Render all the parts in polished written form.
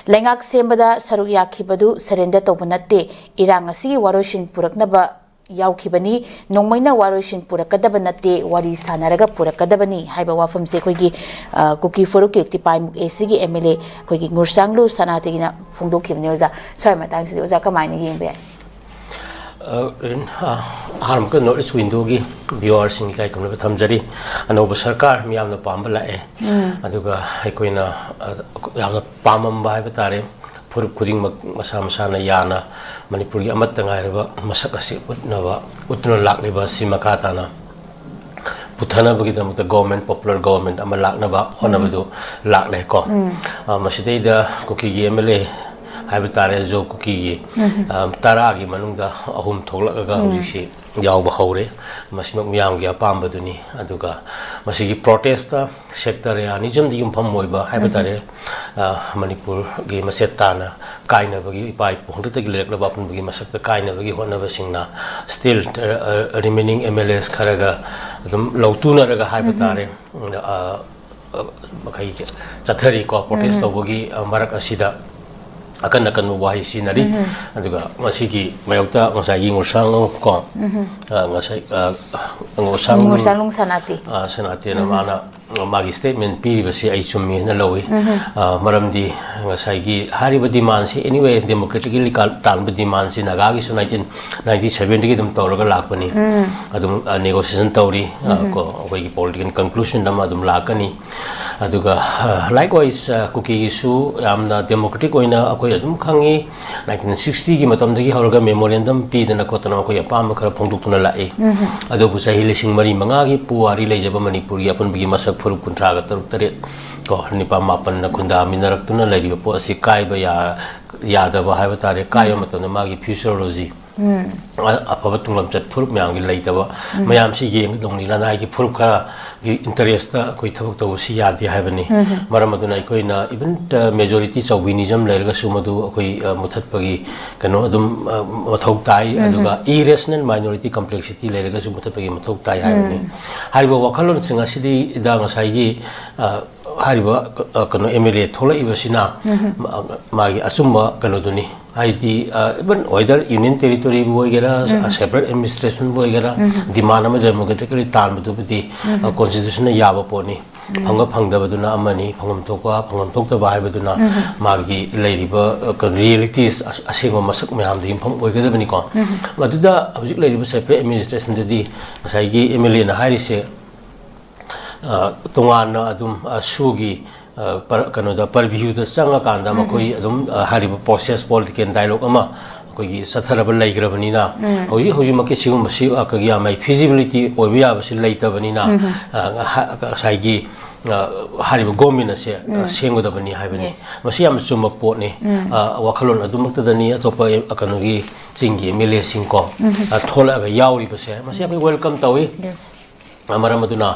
Lengak sembada saruk yakhibadu surrender tawba natte irang asigi waroshin puraknaba yaukibani nongmaina waroshin purakadaba natte wari sanaraga purakadabani haiba wafamse khoigi kuki foruke tipai muk esigi MLA khoigi ngursanglu sanatigina phongdokhibni oja soi matangsi oja kamaina yengbe harm ka notice window gi viewers sing kai kamna thamjari anoba sarkar miyamna pamba la aduga aikoina yamna pamam bai batare pur kuding masa masa na yana manipur gi amat ngai masak asi utna lakleba simakata na puthana bagi damta government popular government ama lakna ba honabadu lakle ko masidei da kuki gi MLA haibitare jo kuki tara gi manungda ahum thoglaka hujisi yawba hore masimak miyam gi apambaduni aduga masigi protest sector ani jam digum pham moiba haibitare manipur gi masetana kaina bagi pai phongta tagi lekla bapun bagi masakta kaina bagi honna basingna still remaining MLAs kharaga adum lautuna raga haibitare makai chathari ko protest bagi marak asida akan wahi sinari aduga masigi mayokta ngasai ngusang ko ngasai ngusang sanati na mana magi statement pi basi ai chumi na lowi maramdi ngasai gi hariba demand si anyway democratically tan ba demand si naga gi 1997 gi dum tawraga lakpani adum negotiation tawri ko koi gi political conclusion dama dum lakani aduga likewise kuki issue amna democratic oina akoi adum khangi 1960 gi matam dagi hawraga memorandum pi dana kotana ko yapam khara phongdukuna lai adu bu sahi lising mari manga gi puari leijaba manipur gi apun bi masak furup kuntra ga taruk tare ko nipa mapan na khunda minarak tuna lai po asi kai ba ya da ba haiba tare kai matam na magi futurology apaba tunglam chat furup myang gi leitaba mayam si yeng dongni lana gi furup khara gi interest ta koi thabak to si yadi haibani maram aduna koina even majority chauvinism lerga sumadu koi muthat pagi kano adum mathok tai aduga irrational minority complexity lerga sum muthat pagi mathok tai haibani hariba wakhalon singa sidi da ngasai gi hariba kano MLA thola ibasina magi asumba kano duni haiti even whether union territory boigera separate administration boigera demand ama democratically tan budi constitution yaba poni phanga phangda baduna amani phangam thokta bai baduna magi leiriba realities asengo masak mayam dim pham oigada bani ko maduda hojik leiriba separate administration di sai gi MLA na harise tongana adum sugi kano da parview da sanga kanda makoi adum hariba process political dialogue ama koi satharaba laigrabani na hoji makke sigum basi akagi amai feasibility obiya basi laita bani na saigi hariba government ase sengoda bani haibani masi am chuma potne wakhalon adumakta dani atopa akano gi chingi MLA singko thola ga yauri base masi abai welcome tawi yes Amaraduna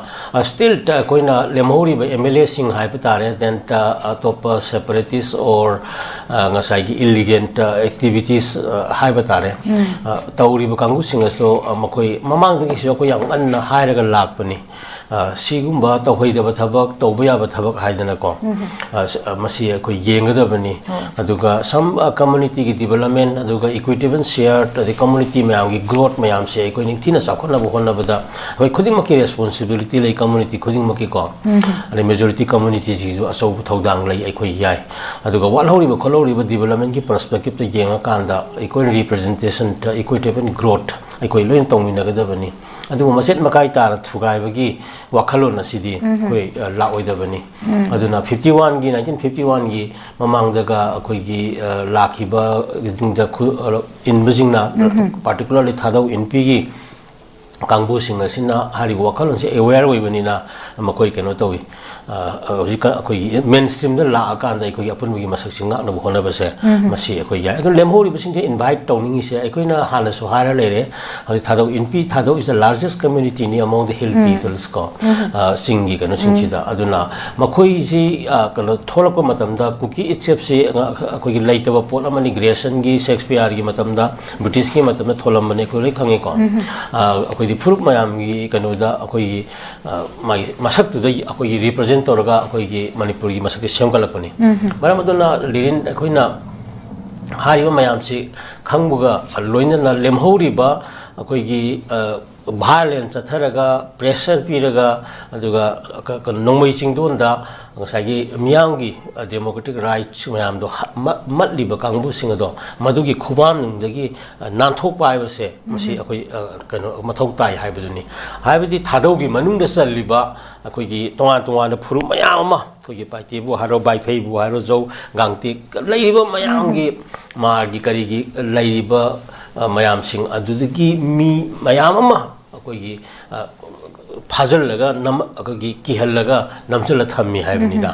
still koina lemhori by MLA sing hypatare then top separatists or ngasai illegal activities hypatare tauri bakangu singas to makoi mamang ding is ko yang an hairaga lakpani sigumba tawhidaba thabak tawbaya thabak haidana ko masi ko yengadabani aduga some community gi development aduga equitable share the community mayam gi growth mayam se ko ning thina sakhona bu honna bada hoi khuding maki responsibility lay community khuding maki ko and majority community ji aso thodang lay ai khoi yai aduga wal hori ba kholori ba development gi perspective te yenga kanda equal representation ta equitable growth ai khoi loin tongmina gadabani adu maset makai tar thugai bagi wakhalon asidi koi la oidabani aduna 51 gi 1951 gi mamang daga koi gi lakhiba jingda in bujingna particularly thadau NP gi kangbu singa sina hari wakhalon se aware oibani na makoi keno tawi hojika koi mainstream da la akanda koi apun gi masak singa na bhona base masi koi ya adun lemhori bisin invite tawning se koi na hala so hara lere hoi thadau NP thadau is the largest community ni among the hill peoples ko singi kano singchida aduna makoi ji kalo tholako matamda kuki itself se koi gi laitaba pot amani Grayson gi Shakespeare gi matamda British gi matamda tholam bane koi khange ko koi ꯍꯥꯏꯗꯤ ꯐꯨꯔꯨꯞ ꯃꯌꯥꯝꯒꯤ ꯀꯩꯅꯣꯗ ꯑꯩꯈꯣꯏꯒꯤ ꯃꯥꯒꯤ ꯃꯁꯛꯇꯨꯗ ꯑꯩꯈꯣꯏꯒꯤ ꯔꯤꯄ꯭ꯔꯖꯦꯟ ꯇꯧꯔꯒ ꯑꯩꯈꯣꯏꯒꯤ ꯃꯅꯤꯄꯨꯔꯒꯤ ꯃꯁꯛꯁꯦ ꯁꯦꯝꯒꯠꯂꯛꯄꯅꯤ ꯃꯔꯝ ꯑꯗꯨꯅ ꯂꯤꯔꯤꯟ ꯑꯩꯈꯣꯏꯅ ꯍꯥꯏꯔꯤꯕ ꯃꯌꯥꯝꯁꯤ ꯈꯪꯕꯒ ꯂꯣꯏꯅꯅ ꯂꯦꯝꯍꯧꯔꯤꯕ ꯑꯩꯈꯣꯏꯒꯤ ꯚꯥꯏꯂꯦꯟ ꯆꯠꯊꯔꯒ ꯄ꯭ꯔꯦꯁꯔ ꯄꯤꯔꯒ ꯑꯗꯨꯒ ꯅꯣꯡꯃꯩ ꯆꯤꯡꯗꯣꯟꯗ ꯉꯁꯥꯏꯒꯤ ꯃꯤꯌꯥꯝꯒꯤ ꯗꯦꯃꯣꯀ꯭ꯔꯦꯇꯤꯛ ꯔꯥꯏꯠꯁ ꯃꯌꯥꯝꯗꯣ ꯃꯠꯂꯤꯕ ꯀꯥꯡꯕꯨꯁꯤꯡ ꯑꯗꯣ ꯃꯗꯨꯒꯤ ꯈꯨꯕꯥꯝꯅꯨꯡꯗꯒꯤ ꯅꯥꯟꯊꯣꯛꯄ ꯍꯥꯏꯕꯁꯦ ꯃꯁꯤ ꯑꯩꯈꯣꯏ ꯀꯩꯅꯣ ꯃꯊꯧ ꯇꯥꯏ ꯍꯥꯏꯕꯗꯨꯅꯤ ꯍꯥꯏꯕꯗꯤ ꯊꯥꯗꯧꯒꯤ ꯃꯅꯨꯡꯗ ꯆꯜꯂꯤꯕ ꯑꯩꯈꯣꯏꯒꯤ ꯇꯣꯉꯥꯟ ꯇꯣꯉꯥꯟꯕ ꯐꯨꯔꯨꯞ ꯃꯌꯥꯝ ꯑꯃ ꯑꯩꯈꯣꯏꯒꯤ ꯄꯥꯏꯇꯦꯕꯨ ꯍꯥꯏꯔꯣ ꯕꯥꯏꯐꯩꯕꯨ ꯍꯥꯏꯔꯣ ꯖꯧ ꯒꯥꯡꯇꯦꯛ ꯂꯩꯔꯤꯕ ꯃꯌꯥꯝꯒꯤ ꯃꯥꯒꯤ ꯀꯔꯤꯒꯤ ꯂꯩꯔꯤꯕ ꯃꯌꯥꯝꯁꯤꯡ ꯑꯗꯨꯗꯒꯤ ꯃꯤ ꯃꯌꯥꯝ ꯑꯃ ꯑꯩꯈꯣꯏꯒꯤ ꯐꯥꯖꯤꯜꯂꯒ ꯑꯩꯈꯣꯏꯒꯤ ꯀꯤꯍꯜꯂꯒ ꯅꯝꯁꯤꯜꯂ ꯊꯝꯃꯤ ꯍꯥꯏꯕꯅꯤꯗ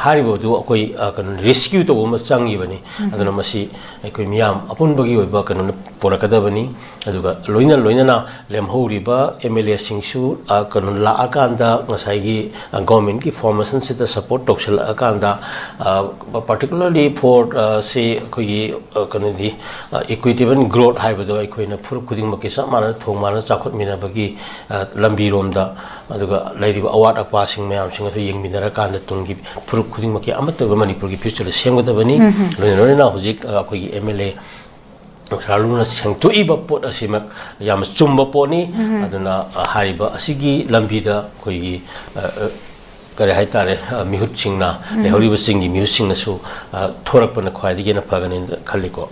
ꯍꯥꯏꯔꯤꯕꯗꯨ ꯑꯩꯈꯣꯏ ꯀꯩꯅꯣ ꯔꯦꯁꯀ꯭ꯌꯨ ꯇꯧꯕ ꯑꯃ ꯆꯪꯉꯤꯕꯅꯤ ꯑꯗꯨꯅ ꯃꯁꯤ ꯑꯩꯈꯣꯏ ꯃꯤꯌꯥꯝ ꯑꯄꯨꯟꯕꯒꯤ ꯑꯣꯏꯕ ꯀꯩꯅꯣꯅ ꯄꯣꯔꯛꯀꯗꯕꯅꯤ ꯑꯗꯨꯒ ꯂꯣꯏꯅꯅ ꯂꯦꯝꯍꯧꯔꯤꯕ ꯑꯦꯝ ꯑꯦꯜ ꯑꯦꯁꯤꯡꯁꯨ ꯀꯩꯅꯣ ꯂꯥꯛꯑꯀꯥꯟꯗ ꯉꯁꯥꯏꯒꯤ ꯒꯣꯔꯃꯦꯟꯒꯤ ꯐꯣꯔꯃꯦꯁꯟꯁꯤꯗ ꯁꯞꯄꯣꯔꯠ ꯇꯧꯁꯤꯜꯂꯛꯑꯀꯥꯟꯗ ꯄꯥꯔꯇꯤꯀꯨꯂꯔꯂꯤ ꯐꯣꯔ ꯁꯤ ꯑꯩꯈꯣꯏꯒꯤ ꯀꯩꯅꯣꯗꯤ ꯏꯀ꯭ꯋꯤꯇꯦꯕꯜ ꯒ꯭ꯔꯣꯠ ꯍꯥꯏꯕꯗꯣ ꯑꯩꯈꯣꯏꯅ ꯐꯨꯔꯨꯞ ꯈꯨꯗꯤꯡꯃꯛꯀꯤ ꯆꯞ ꯃꯥꯟꯅꯅ ꯊꯣꯡ ꯃꯥꯟꯅ ꯆꯥꯎꯈꯠꯃꯤꯟꯅꯕꯒꯤ ꯂꯝꯕꯤꯔꯣꯝꯗ ꯑꯗꯨꯒ ꯂꯩꯔꯤꯕ ꯑꯋꯥꯠ ꯑꯄꯥꯁꯤꯡ ꯃꯌꯥꯝꯁꯤꯡ ꯑꯗꯨ ꯌꯦꯡꯃꯤꯟꯅꯔꯀꯥꯟꯗ ꯇꯨꯡꯒꯤ ꯐꯨꯔꯨꯞ ꯈꯨꯗꯤꯡꯃꯛꯀꯤ ꯑꯃꯠꯇ ꯑꯣꯏꯕ ꯃꯅꯤꯄꯨꯔꯒꯤ ꯐ꯭ꯌꯨꯆꯔꯗ ꯁꯦꯝꯒꯗꯕꯅꯤ ꯂꯣꯏꯅ ꯍꯧꯖꯤꯛ ꯑꯩꯈꯣꯏꯒꯤ ꯑꯦꯝ ꯑꯦꯜ ꯑꯦ ꯁꯥꯔꯂꯨꯅ ꯁꯦꯡꯗꯣꯛꯏꯕ ꯄꯣꯠ ꯑꯁꯤꯃꯛ ꯌꯥꯝꯅ ꯆꯨꯝꯕ ꯄꯣꯠꯅꯤ ꯑꯗꯨꯅ ꯍꯥꯏꯔꯤꯕ ꯑꯁꯤꯒꯤ ꯂꯝꯕꯤꯗ ꯑꯩꯈꯣꯏꯒꯤ ꯀꯔꯤ ꯍꯥꯏꯇꯥꯔꯦ ꯃꯤꯍꯨꯠꯁꯤꯡꯅ ꯂꯩꯍꯧꯔꯤꯕꯁꯤꯡꯒꯤ ꯃꯤꯍꯨꯠꯁꯤꯡꯅꯁꯨ ꯊꯣꯔꯛꯄꯅ ꯈ꯭ꯋꯥꯏꯗꯒꯤ ꯍꯦꯟꯅ ꯐꯒꯅꯤ ꯈꯜꯂꯤꯀꯣ